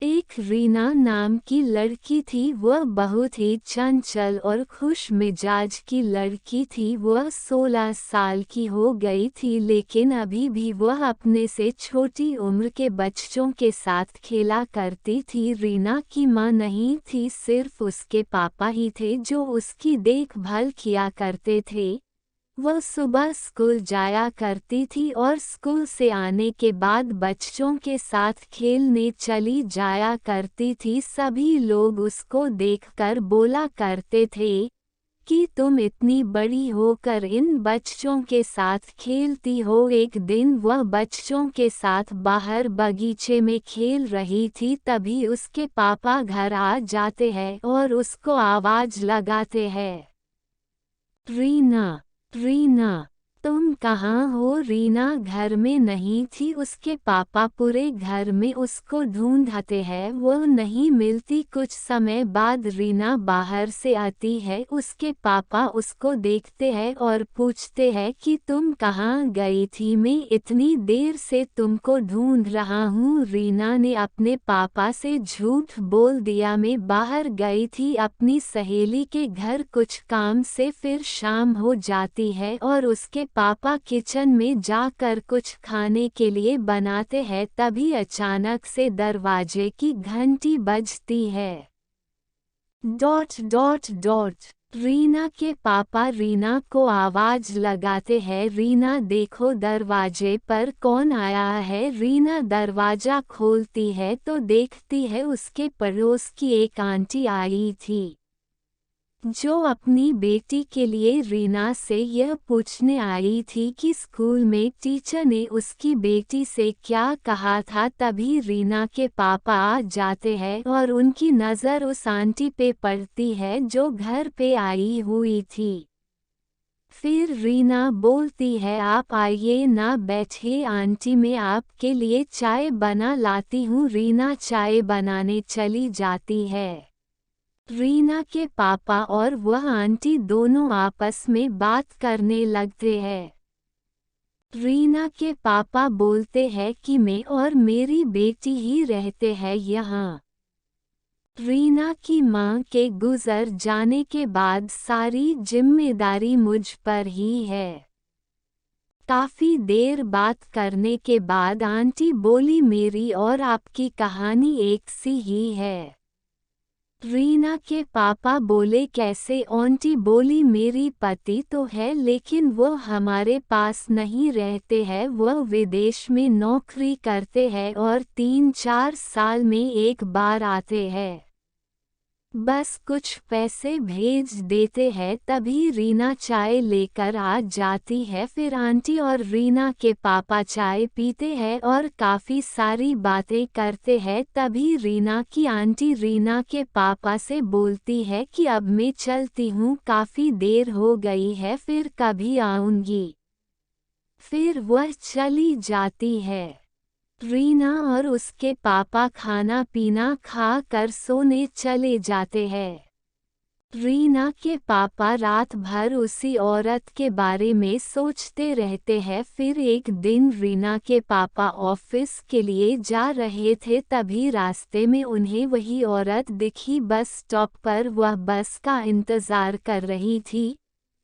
एक रीना नाम की लड़की थी। वह बहुत ही चंचल और खुश मिजाज की लड़की थी। वह 16 साल की हो गई थी, लेकिन अभी भी वह अपने से छोटी उम्र के बच्चों के साथ खेला करती थी। रीना की माँ नहीं थी, सिर्फ उसके पापा ही थे जो उसकी देखभाल किया करते थे। वह सुबह स्कूल जाया करती थी और स्कूल से आने के बाद बच्चों के साथ खेलने चली जाया करती थी। सभी लोग उसको देखकर बोला करते थे कि तुम इतनी बड़ी होकर इन बच्चों के साथ खेलती हो। एक दिन वह बच्चों के साथ बाहर बगीचे में खेल रही थी, तभी उसके पापा घर आ जाते हैं और उसको आवाज लगाते हैं, रीना, रीना, तुम कहाँ हो। रीना घर में नहीं थी। उसके पापा पूरे घर में उसको ढूंढते हैं, वो नहीं मिलती। कुछ समय बाद रीना बाहर से आती है। उसके पापा उसको देखते हैं और पूछते हैं कि तुम कहाँ गई थी, मैं इतनी देर से तुमको ढूंढ रहा हूँ। रीना ने अपने पापा से झूठ बोल दिया, मैं बाहर गई थी अपनी सहेली के घर कुछ काम से। फिर शाम हो जाती है और उसके पापा किचन में जाकर कुछ खाने के लिए बनाते हैं, तभी अचानक से दरवाजे की घंटी बजती है। डॉट डॉट डॉट रीना के पापा रीना को आवाज लगाते हैं, रीना देखो दरवाजे पर कौन आया है। रीना दरवाजा खोलती है तो देखती है उसके पड़ोस की एक आंटी आई थी, जो अपनी बेटी के लिए रीना से यह पूछने आई थी कि स्कूल में टीचर ने उसकी बेटी से क्या कहा था। तभी रीना के पापा आ जाते हैं और उनकी नज़र उस आंटी पे पड़ती है जो घर पे आई हुई थी। फिर रीना बोलती है, आप आइए ना, बैठिए आंटी, मैं आपके लिए चाय बना लाती हूँ। रीना चाय बनाने चली जाती है। रीना के पापा और वह आंटी दोनों आपस में बात करने लगते हैं। रीना के पापा बोलते हैं कि मैं और मेरी बेटी ही रहते हैं यहाँ। रीना की माँ के गुजर जाने के बाद सारी जिम्मेदारी मुझ पर ही है। काफ़ी देर बात करने के बाद आंटी बोली, मेरी और आपकी कहानी एक सी ही है। रीना के पापा बोले, कैसे। आंटी बोली, मेरी पति तो है लेकिन वो हमारे पास नहीं रहते हैं, वह विदेश में नौकरी करते हैं और 3-4 साल में एक बार आते हैं, बस कुछ पैसे भेज देते हैं। तभी रीना चाय लेकर आ जाती है। फिर आंटी और रीना के पापा चाय पीते हैं और काफ़ी सारी बातें करते हैं। तभी रीना की आंटी रीना के पापा से बोलती है कि अब मैं चलती हूँ, काफ़ी देर हो गई है, फिर कभी आऊँगी। फिर वह चली जाती है। रीना और उसके पापा खाना पीना खा कर सोने चले जाते हैं। रीना के पापा रात भर उसी औरत के बारे में सोचते रहते हैं। फिर एक दिन रीना के पापा ऑफिस के लिए जा रहे थे, तभी रास्ते में उन्हें वही औरत दिखी। बस स्टॉप पर वह बस का इंतज़ार कर रही थी।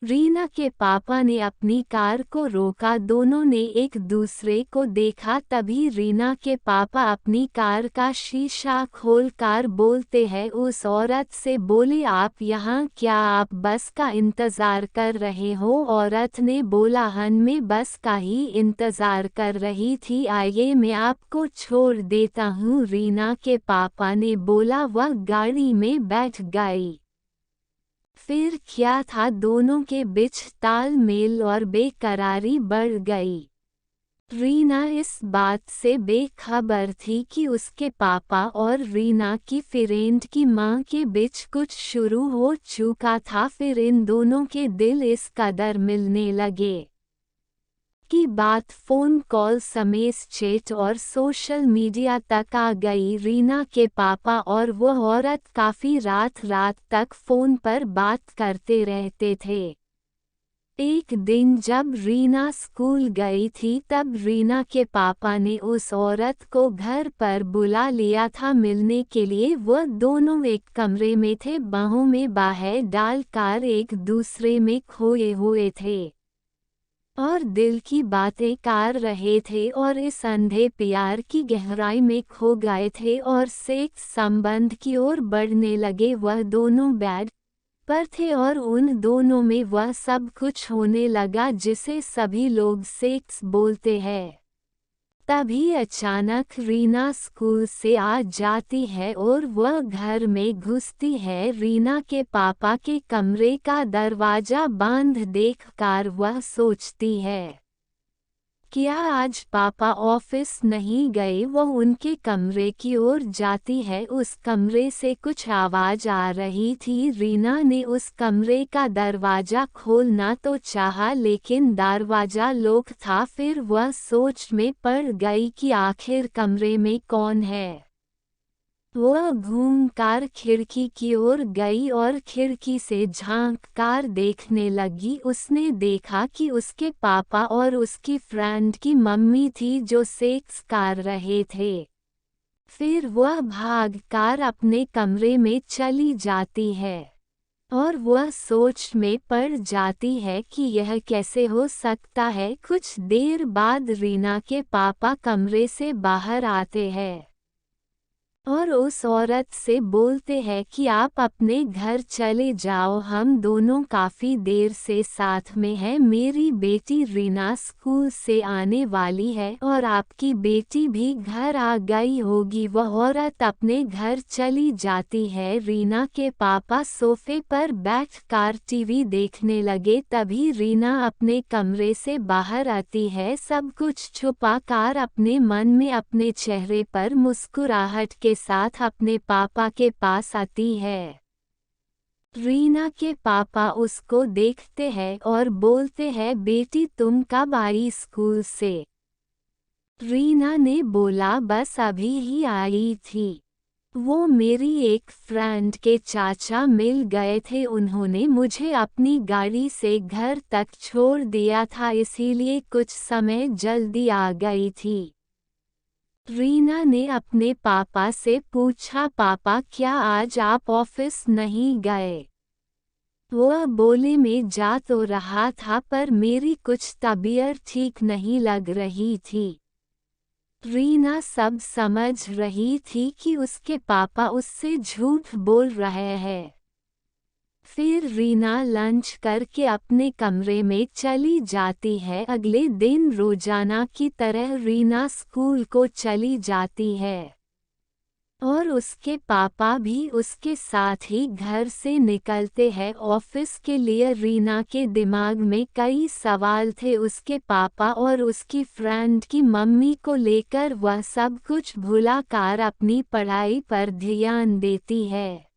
रीना के पापा ने अपनी कार को रोका, दोनों ने एक दूसरे को देखा। तभी रीना के पापा अपनी कार का शीशा खोलकर बोलते हैं उस औरत से, बोले, आप यहाँ क्या, आप बस का इंतज़ार कर रहे हो। औरत ने बोला, हन मैं बस का ही इंतज़ार कर रही थी, आइए मैं आपको छोड़ देता हूँ। रीना के पापा ने बोला, वह गाड़ी में बैठ गई। फिर क्या था, दोनों के बीच तालमेल और बेकरारी बढ़ गई। रीना इस बात से बेखबर थी कि उसके पापा और रीना की फ्रेंड की मां के बीच कुछ शुरू हो चुका था। फिर इन दोनों के दिल इस कदर मिलने लगे की बात फ़ोन कॉल समेत चैट और सोशल मीडिया तक आ गई। रीना के पापा और वह औरत काफ़ी रात रात तक फ़ोन पर बात करते रहते थे। एक दिन जब रीना स्कूल गई थी तब रीना के पापा ने उस औरत को घर पर बुला लिया था मिलने के लिए। वह दोनों एक कमरे में थे, बाहों में बाहें डालकर एक दूसरे में खोए हुए थे और दिल की बातें कर रहे थे और इस अंधे प्यार की गहराई में खो गए थे और सेक्स संबंध की ओर बढ़ने लगे। वह दोनों बेड पर थे और उन दोनों में वह सब कुछ होने लगा जिसे सभी लोग सेक्स बोलते हैं। तभी अचानक रीना स्कूल से आ जाती है और वह घर में घुसती है। रीना के पापा के कमरे का दरवाजा बंद देखकर वह सोचती है, क्या आज पापा ऑफिस नहीं गए? वह उनके कमरे की ओर जाती है। उस कमरे से कुछ आवाज आ रही थी। रीना ने उस कमरे का दरवाजा खोलना तो चाहा लेकिन दरवाजा लॉक था। फिर वह सोच में पड़ गई कि आखिर कमरे में कौन है। वह घूमकर खिड़की की ओर गई और खिड़की से झांककर देखने लगी। उसने देखा कि उसके पापा और उसकी फ्रेंड की मम्मी थी जो सेक्स कर रहे थे। फिर वह भागकर अपने कमरे में चली जाती है और वह सोच में पड़ जाती है कि यह कैसे हो सकता है। कुछ देर बाद रीना के पापा कमरे से बाहर आते हैं और उस औरत से बोलते हैं कि आप अपने घर चले जाओ, हम दोनों काफ़ी देर से साथ में हैं। मेरी बेटी रीना स्कूल से आने वाली है और आपकी बेटी भी घर आ गई होगी। वह औरत अपने घर चली जाती है। रीना के पापा सोफे पर बैठकर टीवी देखने लगे। तभी रीना अपने कमरे से बाहर आती है, सब कुछ छुपा कर अपने मन में अपने चेहरे पर मुस्कुराहट के साथ अपने पापा के पास आती है। रीना के पापा उसको देखते हैं और बोलते हैं, बेटी तुम कब आई स्कूल से? रीना ने बोला, बस अभी ही आई थी। वो मेरी एक फ्रेंड के चाचा मिल गए थे, उन्होंने मुझे अपनी गाड़ी से घर तक छोड़ दिया था, इसीलिए कुछ समय जल्दी आ गई थी। रीना ने अपने पापा से पूछा, पापा क्या आज आप ऑफिस नहीं गए? वह बोले, मैं जा तो रहा था पर मेरी कुछ तबीयत ठीक नहीं लग रही थी। रीना सब समझ रही थी कि उसके पापा उससे झूठ बोल रहे हैं। फिर रीना लंच करके अपने कमरे में चली जाती है। अगले दिन रोजाना की तरह रीना स्कूल को चली जाती है और उसके पापा भी उसके साथ ही घर से निकलते हैं ऑफिस के लिए। रीना के दिमाग में कई सवाल थे उसके पापा और उसकी फ्रेंड की मम्मी को लेकर। वह सब कुछ भुलाकर अपनी पढ़ाई पर ध्यान देती है।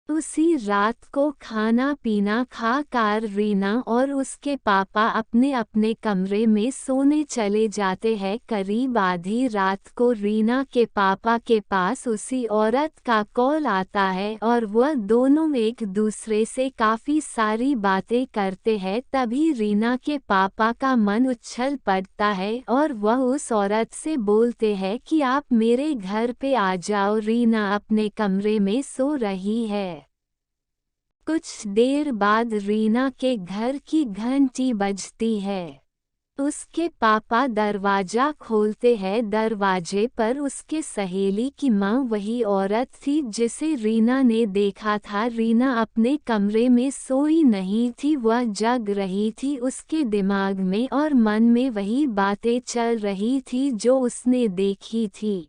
उसी रात को खाना पीना खाकर रीना और उसके पापा अपने अपने कमरे में सोने चले जाते हैं। करीब आधी रात को रीना के पापा के पास उसी औरत का कॉल आता है और वह दोनों एक दूसरे से काफ़ी सारी बातें करते हैं। तभी रीना के पापा का मन उछल पड़ता है और वह उस औरत से बोलते हैं कि आप मेरे घर पे आ जाओ। रीना अपने कमरे में सो रही है। कुछ देर बाद रीना के घर की घंटी बजती है। उसके पापा दरवाजा खोलते हैं। दरवाजे पर उसके सहेली की माँ, वही औरत थी जिसे रीना ने देखा था। रीना अपने कमरे में सोई नहीं थी, वह जग रही थी। उसके दिमाग में और मन में वही बातें चल रही थी जो उसने देखी थी।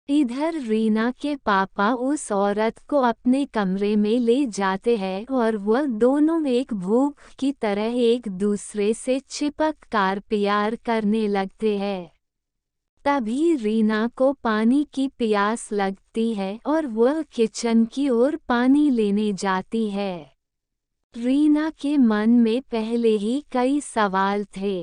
इधर रीना के पापा उस औरत को अपने कमरे में ले जाते हैं और वह दोनों एक भूख की तरह एक दूसरे से चिपक कर प्यार करने लगते हैं। तभी रीना को पानी की प्यास लगती है और वह किचन की ओर पानी लेने जाती है। रीना के मन में पहले ही कई सवाल थे।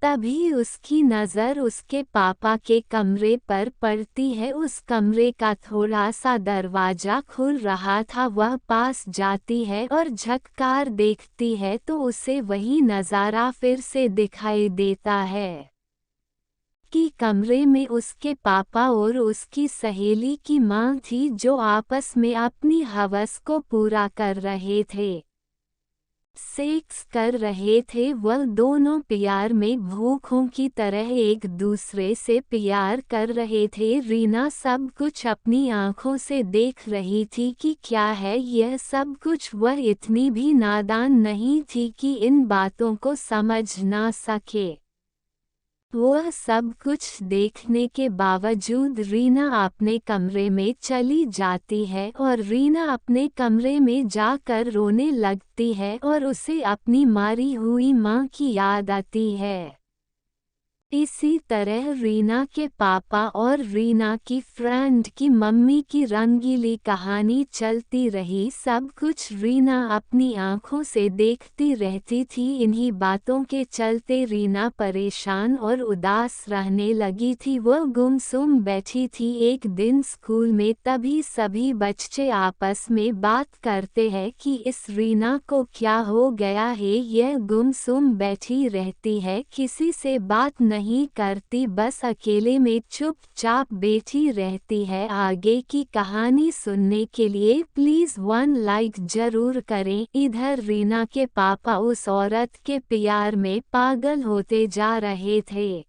तभी उसकी नज़र उसके पापा के कमरे पर पड़ती है। उस कमरे का थोड़ा सा दरवाज़ा खुल रहा था। वह पास जाती है और झककार देखती है तो उसे वही नज़ारा फिर से दिखाई देता है कि कमरे में उसके पापा और उसकी सहेली की माँ थी जो आपस में अपनी हवस को पूरा कर रहे थे, सेक्स कर रहे थे। वह दोनों प्यार में भूखों की तरह एक दूसरे से प्यार कर रहे थे। रीना सब कुछ अपनी आंखों से देख रही थी कि क्या है यह सब कुछ। वह इतनी भी नादान नहीं थी कि इन बातों को समझ ना सके। वह सब कुछ देखने के बावजूद रीना अपने कमरे में चली जाती है और रीना अपने कमरे में जाकर रोने लगती है और उसे अपनी मारी हुई माँ की याद आती है। इसी तरह रीना के पापा और रीना की फ्रेंड की मम्मी की रंगीली कहानी चलती रही। सब कुछ रीना अपनी आंखों से देखती रहती थी। इन्हीं बातों के चलते रीना परेशान और उदास रहने लगी थी। वह गुमसुम बैठी थी एक दिन स्कूल में। तभी सभी बच्चे आपस में बात करते हैं कि इस रीना को क्या हो गया है, यह गुमसुम बैठी रहती है, किसी से बात नहीं करती, बस अकेले में चुपचाप बैठी रहती है। आगे की कहानी सुनने के लिए प्लीज़ 1 लाइक जरूर करें। इधर रीना के पापा उस औरत के प्यार में पागल होते जा रहे थे।